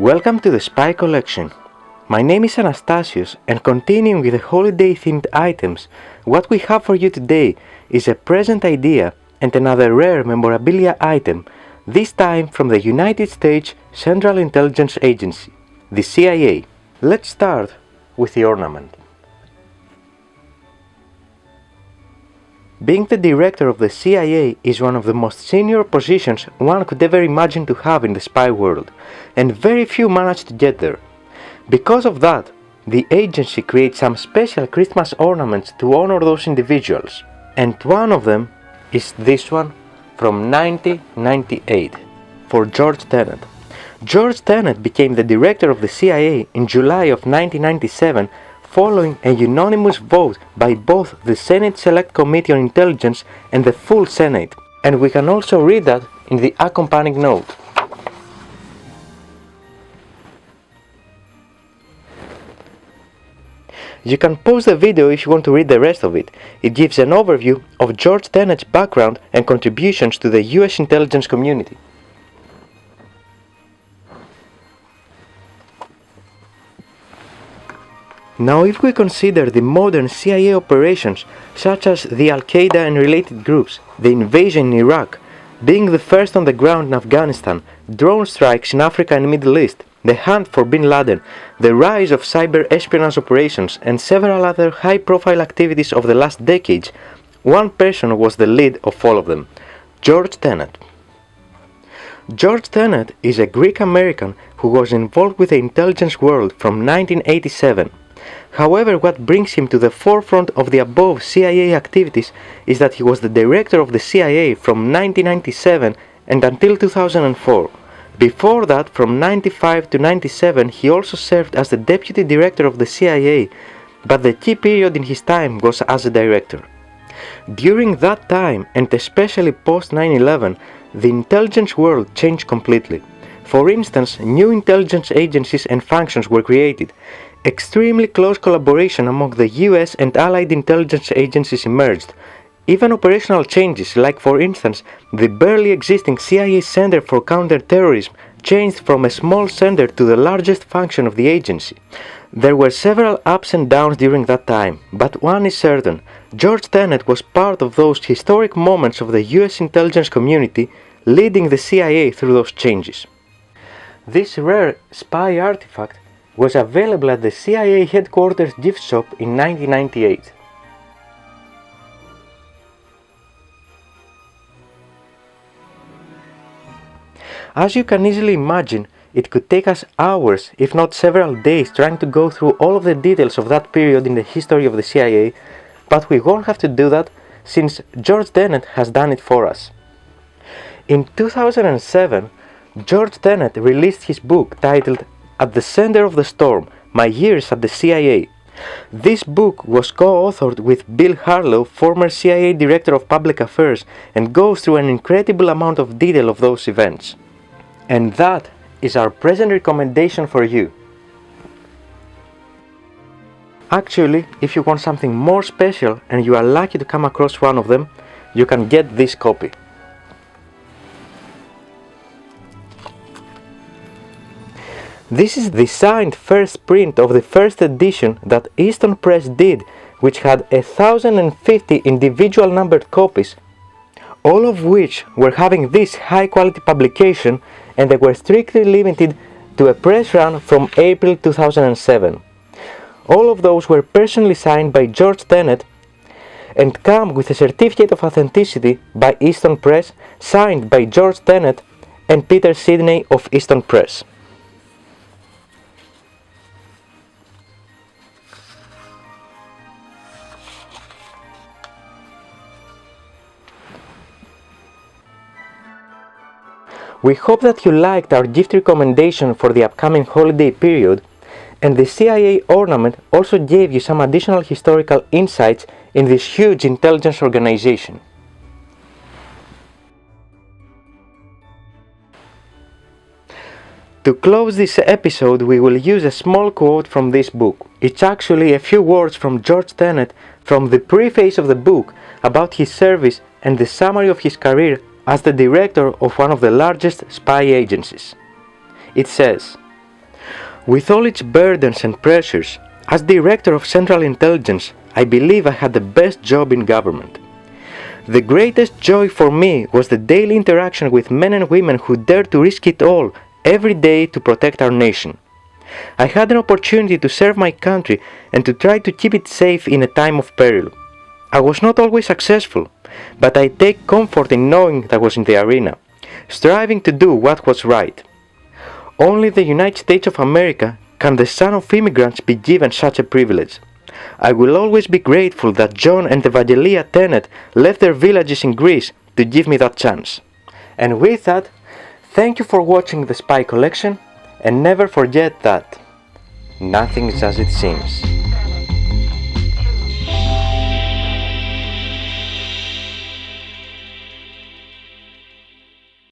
Welcome to the Spy Collection. My name is Anastasios, and continuing with the holiday-themed items, what we have for you today is a present idea and another rare memorabilia item, this time from the United States Central Intelligence Agency, the CIA. Let's start with the ornament. Being the director of the CIA is one of the most senior positions one could ever imagine to have in the spy world, and very few manage to get there. Because of that, the agency creates some special Christmas ornaments to honor those individuals, and one of them is this one from 1998, for George Tenet. George Tenet became the director of the CIA in July of 1997 following a unanimous vote by both the Senate Select Committee on Intelligence and the full Senate, and we can also read that in the accompanying note. You can pause the video if you want to read the rest of it. It gives an overview of George Tenet's background and contributions to the US intelligence community. Now, if we consider the modern CIA operations, such as the Al-Qaeda and related groups, the invasion in Iraq, being the first on the ground in Afghanistan, drone strikes in Africa and Middle East, the hunt for Bin Laden, the rise of cyber espionage operations, and several other high-profile activities of the last decades, one person was the lead of all of them: George Tenet. George Tenet is a Greek-American who was involved with the intelligence world from 1987. However, what brings him to the forefront of the above CIA activities is that he was the director of the CIA from 1997 and until 2004. Before that, from 1995 to 1997, he also served as the deputy director of the CIA, but the key period in his time was as a director. During that time, and especially post 9/11, the intelligence world changed completely. For instance, new intelligence agencies and functions were created. Extremely close collaboration among the US and allied intelligence agencies emerged. Even operational changes, like for instance, the barely existing CIA Center for Counterterrorism changed from a small center to the largest function of the agency. There were several ups and downs during that time, but one is certain: George Tenet was part of those historic moments of the US intelligence community, leading the CIA through those changes. This rare spy artifact was available at the CIA headquarters gift shop in 1998. As you can easily imagine, it could take us hours, if not several days, trying to go through all of the details of that period in the history of the CIA, but we won't have to do that since George Tenet has done it for us. In 2007, George Tenet released his book titled At the Center of the Storm: My Years at the CIA. This book was co-authored with Bill Harlow, former CIA Director of Public Affairs, and goes through an incredible amount of detail of those events. And that is our present recommendation for you. Actually, if you want something more special and you are lucky to come across one of them, you can get this copy. This is the signed first print of the first edition that Easton Press did, which had 1,050 individual numbered copies, all of which were having this high quality publication, and they were strictly limited to a press run from April 2007. All of those were personally signed by George Tenet and come with a certificate of authenticity by Easton Press, signed by George Tenet and Peter Sidney of Easton Press. We hope that you liked our gift recommendation for the upcoming holiday period, and the CIA ornament also gave you some additional historical insights in this huge intelligence organization. To close this episode, we will use a small quote from this book. It's actually a few words from George Tenet from the preface of the book about his service and the summary of his career as the director of one of the largest spy agencies. It says, With all its burdens and pressures, as Director of Central Intelligence, I believe I had the best job in government. The greatest joy for me was the daily interaction with men and women who dared to risk it all every day to protect our nation. I had an opportunity to serve my country and to try to keep it safe in a time of peril. I was not always successful, but I take comfort in knowing that I was in the arena, striving to do what was right. Only the United States of America can the son of immigrants be given such a privilege. I will always be grateful that John and Evangelia Tennant left their villages in Greece to give me that chance. And with that, thank you for watching the Spy Collection, and never forget that nothing is as it seems.